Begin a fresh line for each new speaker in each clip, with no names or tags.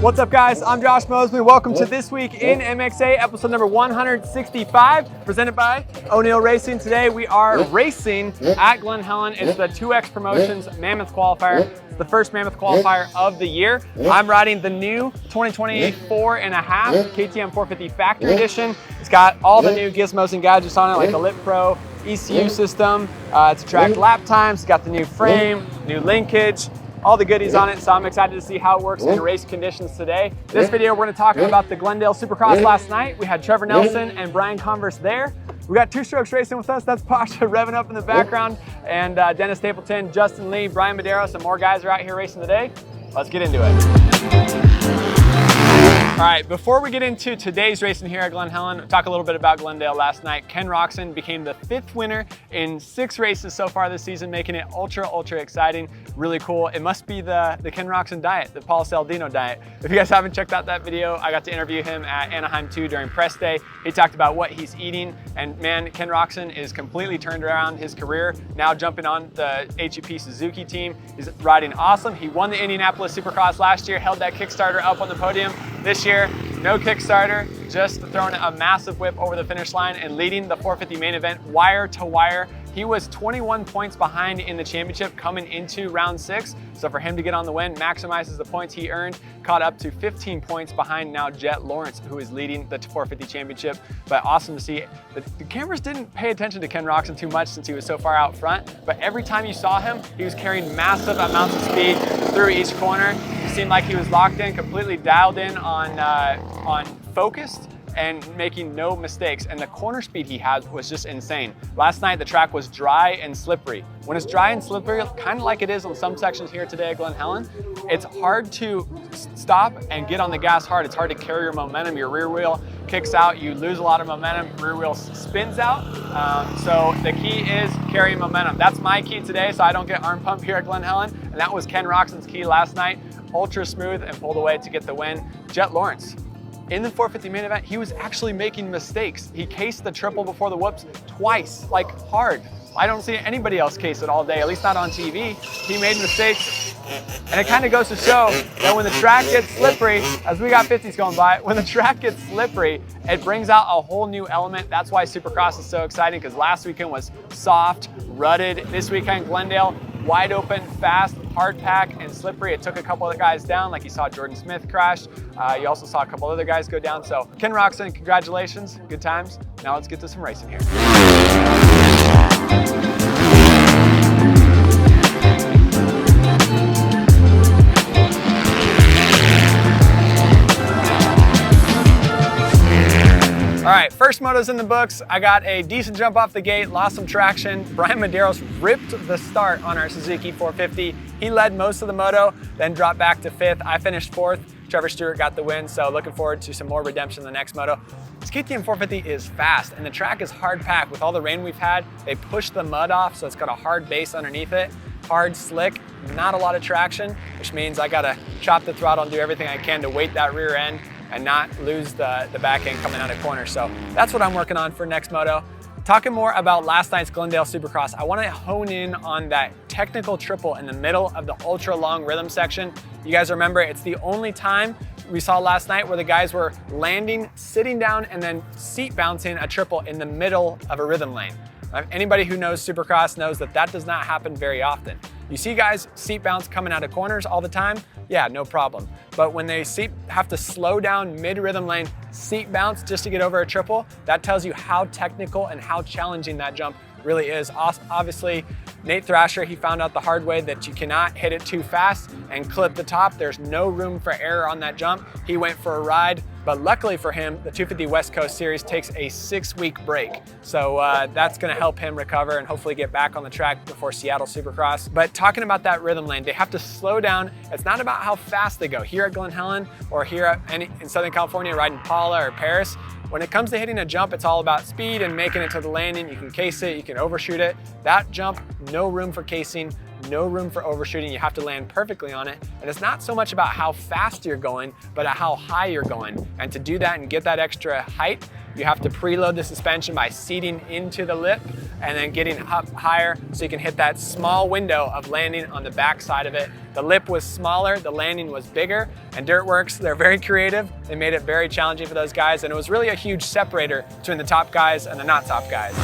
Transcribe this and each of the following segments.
What's up, guys? I'm Josh Mosley. Welcome to This Week in MXA, episode number 165, presented by O'Neill Racing. Today we are racing at Glen Helen. It's the 2X Promotions Mammoth Qualifier. It's the first Mammoth Qualifier of the year. I'm riding the new 2024 and a half KTM 450 Factory Edition. It's got all the new gizmos and gadgets on it, like the Lit Pro ECU system. It's tracked lap times. It's got the new frame, new linkage, all the goodies on it, so I'm excited to see how it works in race conditions today. This video, we're going to talk about the Glendale Supercross last night. We had Trevor Nelson and Brian Converse there. We got Two Strokes racing with us. That's Pasha revving up in the background. And Dennis Stapleton, Justin Lee, Brian Medeiros, and more guys are out here racing today. Let's get into it. All right, before we get into today's racing here at Glen Helen, talk a little bit about Glendale last night. Ken Roczen became the 5th winner in 6 races so far this season, making it ultra exciting, really cool. It must be the Ken Roczen diet, the Paul Saldino diet. If you guys haven't checked out that video, I got to interview him at Anaheim 2 during press day. He talked about what he's eating, and man, Ken Roczen is completely turned around his career, now jumping on the HEP Suzuki team. He's riding awesome. He won the Indianapolis Supercross last year, held that Kickstarter up on the podium. This year, no Kickstarter, just throwing a massive whip over the finish line and leading the 450 main event wire to wire. He was 21 points behind in the championship coming into round 6. So for him to get on the win, maximizes the points he earned, caught up to 15 points behind now Jett Lawrence, who is leading the 450 championship. But awesome to see. The cameras didn't pay attention to Ken Roczen too much since he was so far out front, but every time you saw him, he was carrying massive amounts of speed through each corner. It seemed like he was locked in, completely dialed in on focused and making no mistakes. And the corner speed he had was just insane. Last night, the track was dry and slippery. When it's dry and slippery, kind of like it is on some sections here today at Glen Helen, it's hard to stop and get on the gas hard. It's hard to carry your momentum. Your rear wheel kicks out, you lose a lot of momentum, rear wheel spins out. So the key is carrying momentum. That's my key today, so I don't get arm pump here at Glen Helen. And that was Ken Roczen's key last night. Ultra smooth and pulled away to get the win. Jett Lawrence, in the 450 main event, he was actually making mistakes. He cased the triple before the whoops twice, like hard. I don't see anybody else case it all day, at least not on TV. He made mistakes, and it kind of goes to show that when the track gets slippery, as we got 50s going by, when the track gets slippery, it brings out a whole new element. That's why Supercross is so exciting, because last weekend was soft, rutted. This weekend, Glendale, wide open, fast, hard pack, and slippery. It took a couple of guys down, like you saw Jordan Smith crash. You also saw a couple other guys go down. So Ken Roczen, congratulations, good times. Now let's get to some racing here. All right, first moto's in the books. I got a decent jump off the gate, lost some traction. Brian Medeiros ripped the start on our Suzuki 450. He led most of the moto, then dropped back to 5th. I finished 4th. Trevor Stewart got the win, so looking forward to some more redemption in the next moto. This KTM 450 is fast, and the track is hard packed. With all the rain we've had, they pushed the mud off, so it's got a hard base underneath it. Hard, slick, not a lot of traction, which means I gotta chop the throttle and do everything I can to weight that rear end and not lose the back end coming out of corners. So that's what I'm working on for next moto. Talking more about last night's Glendale Supercross, I want to hone in on that technical triple in the middle of the ultra long rhythm section. You guys remember, it's the only time we saw last night where the guys were landing, sitting down, and then seat bouncing a triple in the middle of a rhythm lane. Anybody who knows Supercross knows that that does not happen very often. You see guys seat bounce coming out of corners all the time, yeah, no problem. But when they have to slow down mid-rhythm lane, seat bounce just to get over a triple, that tells you how technical and how challenging that jump really is. Obviously, Nate Thrasher, he found out the hard way that you cannot hit it too fast and clip the top. There's no room for error on that jump. He went for a ride, but luckily for him, the 250 West Coast Series takes a 6-week break. So that's gonna help him recover and hopefully get back on the track before Seattle Supercross. But talking about that rhythm lane, they have to slow down. It's not about how fast they go. Here at Glen Helen or here in Southern California riding Paula or Paris, when it comes to hitting a jump, it's all about speed and making it to the landing. You can case it, you can overshoot it. That jump, no room for casing, no room for overshooting. You have to land perfectly on it. And it's not so much about how fast you're going, but how high you're going. And to do that and get that extra height, you have to preload the suspension by seating into the lip and then getting up higher so you can hit that small window of landing on the back side of it. The lip was smaller, the landing was bigger, and Dirtworks, they're very creative. They made it very challenging for those guys, and it was really a huge separator between the top guys and the not top guys.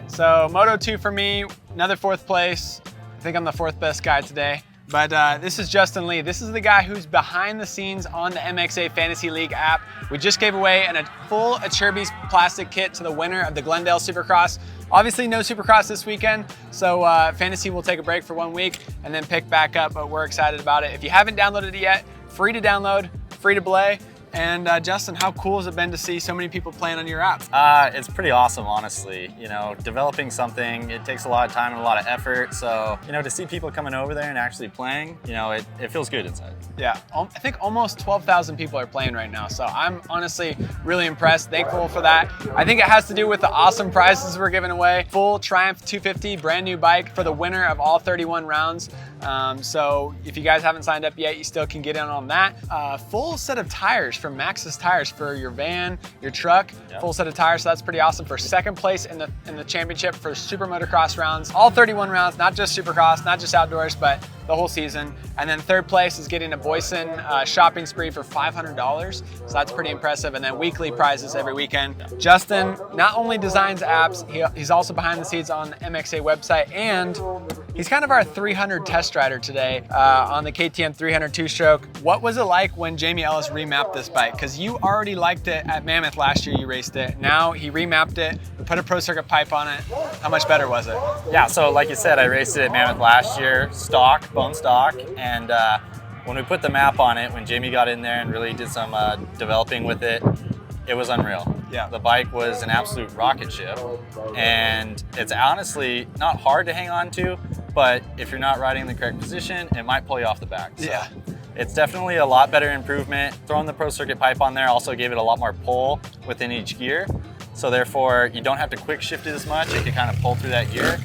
So Moto 2 for me, another 4th place. I think I'm the 4th best guy today. But this is Justin Lee. This is the guy who's behind the scenes on the MXA Fantasy League app. We just gave away a full Acerbis plastic kit to the winner of the Glendale Supercross. Obviously no Supercross this weekend, so Fantasy will take a break for 1 week and then pick back up, but we're excited about it. If you haven't downloaded it yet, free to download, free to play. And Justin, how cool has it been to see so many people playing on your app?
It's pretty awesome, honestly. You know, developing something, it takes a lot of time and a lot of effort. So, you know, to see people coming over there and actually playing, you know, it feels good inside.
Yeah, I think almost 12,000 people are playing right now. So I'm honestly really impressed, thankful for that. I think it has to do with the awesome prizes we're giving away. Full Triumph 250, brand new bike for the winner of all 31 rounds. So if you guys haven't signed up yet, you still can get in on that. Full set of tires from Maxxis Tires for your van, your truck, yep. Full set of tires, so that's pretty awesome. For 2nd place in the championship for Super Motocross rounds, all 31 rounds, not just Supercross, not just outdoors, but the whole season. And then 3rd place is getting a Boyson shopping spree for $500, so that's pretty impressive. And then weekly prizes every weekend. Justin not only designs apps, he's also behind the scenes on the MXA website, and he's kind of our 300 test rider today on the KTM 300 two-stroke. What was it like when Jamie Ellis remapped this bike? Because you already liked it at Mammoth last year, you raced it. Now he remapped it, put a Pro Circuit pipe on it. How much better was it?
Yeah, so like you said, I raced it at Mammoth last year, stock, bone stock, and when we put the map on it, when Jamie got in there and really did some developing with it, it was unreal.
Yeah.
The bike was an absolute rocket ship, and it's honestly not hard to hang on to, but if you're not riding in the correct position, it might pull you off the back. So
yeah.
It's definitely a lot better improvement. Throwing the Pro Circuit pipe on there also gave it a lot more pull within each gear. So therefore, you don't have to quick shift it as much. It can kind of pull through that gear.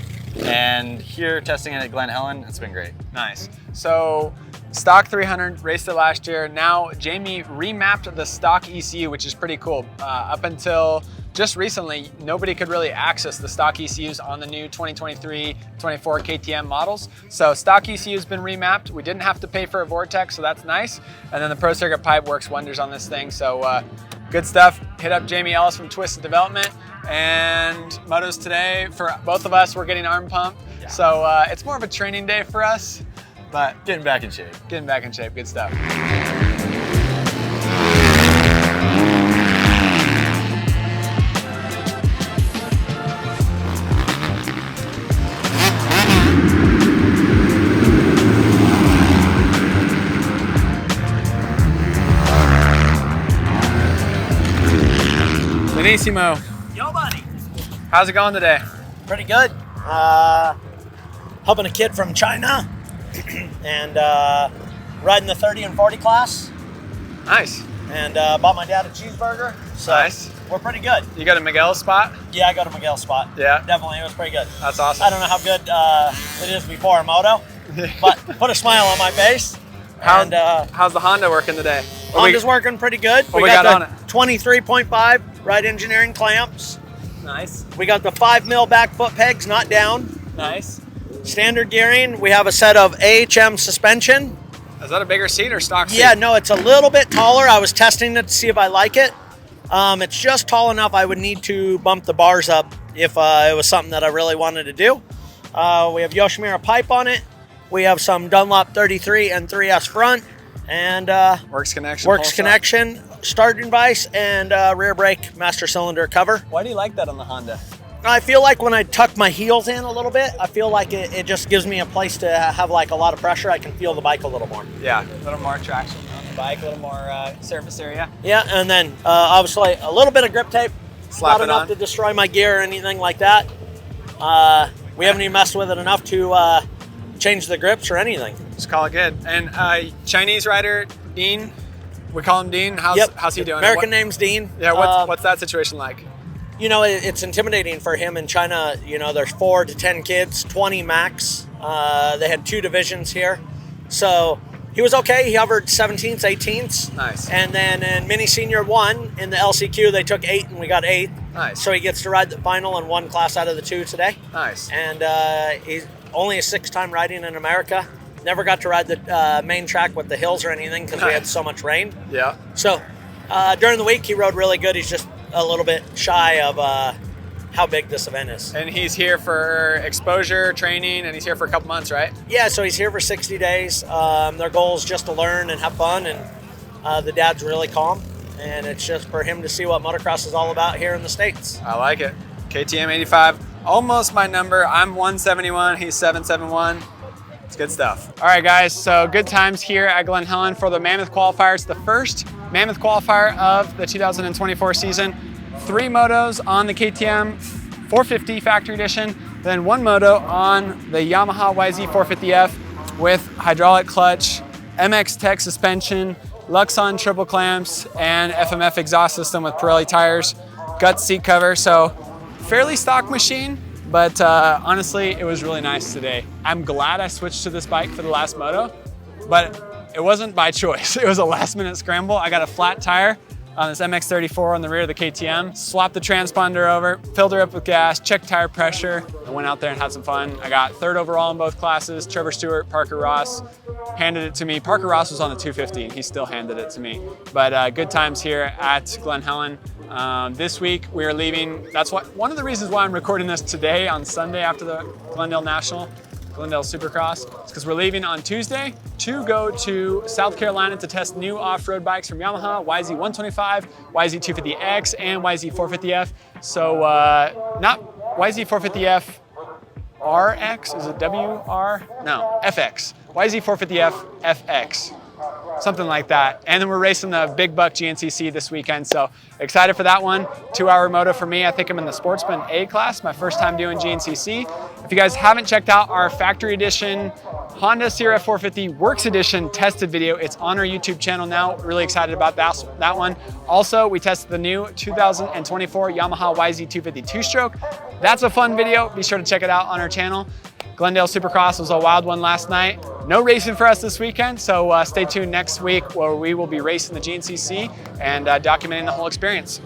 And here, testing it at Glen Helen, it's been great.
Nice. So stock 300, raced it last year. Now Jamie remapped the stock ECU, which is pretty cool. Up until just recently, nobody could really access the stock ECUs on the new 2023-24 KTM models. So stock ECU has been remapped. We didn't have to pay for a Vortex, so that's nice. And then the Pro Circuit pipe works wonders on this thing. So good stuff. Hit up Jamie Ellis from Twisted Development. And motos today, for both of us, we're getting arm pump. Yeah. So it's more of a training day for us, but
getting back in shape.
Getting back in shape, good stuff. Benissimo.
Yo, buddy.
How's it going today?
Pretty good. Helping a kid from China and riding the 30 and 40 class.
Nice.
And bought my dad a cheeseburger. So
nice.
We're pretty good.
You got a Miguel spot?
Yeah, I got a Miguel spot.
Yeah.
Definitely, it was pretty good.
That's awesome.
I don't know how good it is before a moto, but put a smile on my face.
How's the Honda working today?
Honda's working pretty good.
What we got on it?
23.5 Ride Engineering clamps.
Nice.
We got the 5 mil back foot pegs, not down.
Nice.
Standard gearing. We have a set of AHM suspension.
Is that a bigger seat or stock seat?
Yeah, no, it's a little bit taller. I was testing it to see if I like it. It's just tall enough I would need to bump the bars up if it was something that I really wanted to do. We have Yoshimura pipe on it. We have some Dunlop 33 and 3S front. And
works connection.
Works connection, starting device, and rear brake master cylinder cover.
Why do you like that on the Honda?
I feel like when I tuck my heels in a little bit, I feel like it just gives me a place to have like a lot of pressure. I can feel the bike a little more.
Yeah, a little more traction on the bike, a little more surface area.
Yeah, and then obviously a little bit of grip tape.
Slap
not enough to destroy my gear or anything like that. We haven't even messed with it enough to change the grips or anything.
Just call it good. And Chinese rider, Dean, We call him Dean. How's he doing?
American name's Dean.
Yeah, what's that situation like?
You know, it's intimidating for him in China. You know, there's 4 to 10 kids, 20 max. They had 2 divisions here. So he was okay. He hovered 17th, 18th.
Nice.
And then in Mini Senior 1, in the LCQ, they took 8 and we got 8th.
Nice.
So he gets to ride the final in 1 class out of the 2 today.
Nice.
And he's only a 6th time riding in America. Never got to ride the main track with the hills or anything because we had so much rain.
Yeah.
So during the week, he rode really good. He's just a little bit shy of how big this event is.
And he's here for exposure, training, and he's here for a couple months, right?
Yeah, so he's here for 60 days. Their goal is just to learn and have fun, and the dad's really calm. And it's just for him to see what motocross is all about here in the States.
I like it. KTM 85, almost my number. I'm 171, he's 771. It's good stuff. All right, guys, so good times here at Glen Helen for the Mammoth Qualifier. It's the first Mammoth Qualifier of the 2024 season. 3 motos on the KTM 450 Factory Edition, then 1 moto on the Yamaha YZ450F with hydraulic clutch, MX Tech suspension, Luxon triple clamps, and FMF exhaust system with Pirelli tires, Guts seat cover. So fairly stock machine. But honestly, it was really nice today. I'm glad I switched to this bike for the last moto, but it wasn't by choice. It was a last minute scramble. I got a flat tire on this MX-34 on the rear of the KTM, swapped the transponder over, filled her up with gas, checked tire pressure, and went out there and had some fun. I got 3rd overall in both classes. Trevor Stewart, Parker Ross handed it to me. Parker Ross was on the 250 and he still handed it to me. But good times here at Glen Helen. This week we are leaving. That's one of the reasons why I'm recording this today on Sunday after the Glendale Supercross. It's because we're leaving on Tuesday to go to South Carolina to test new off-road bikes from Yamaha, YZ125, YZ250X, and YZ450F. So not YZ450F RX, is it WR? No, FX. YZ450F FX. Something like that. And then we're racing the Big Buck GNCC this weekend, so excited for that one. 2-hour moto for me. I think I'm in the Sportsman A class, my first time doing GNCC. If you guys haven't checked out our Factory Edition Honda CRF 450 Works Edition tested video, it's on our YouTube channel now. Really excited about that one. Also, we tested the new 2024 Yamaha YZ250 two-stroke. That's a fun video. Be sure to check it out on our channel. Glendale Supercross was a wild one last night. No racing for us this weekend, so stay tuned next week where we will be racing the GNCC and documenting the whole experience.